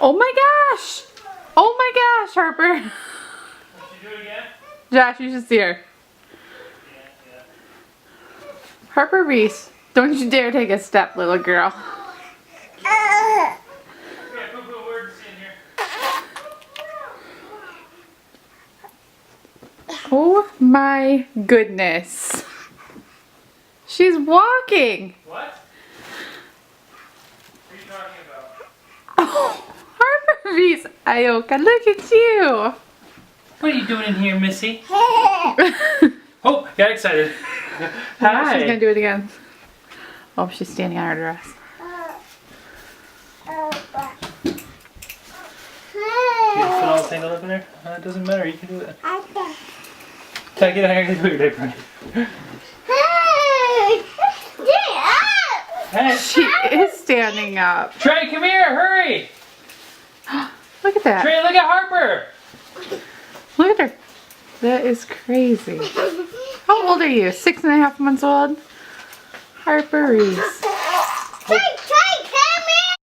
Oh my gosh! Oh my gosh, Harper! Did you do it again? Josh, you should see her. Yeah. Harper Reese, don't you dare take a step, little girl. Yeah, put words in here. Oh my goodness. She's walking. What? What are you talking about? Oh, Harper Reese, Ioka, look at you. What are you doing in here, Missy? Oh, got excited. Hi. She's gonna do it again. Oh, she's standing on her dress. You put all tangled up in there? It doesn't matter, you can do it. Try to get out here and put your diaper on. Hey, She is standing up. Trey, come here, hurry! Look at that. Trey, look at Harper! Look at her. That is crazy. How old are you? 6.5 months old? Harper Reese. Try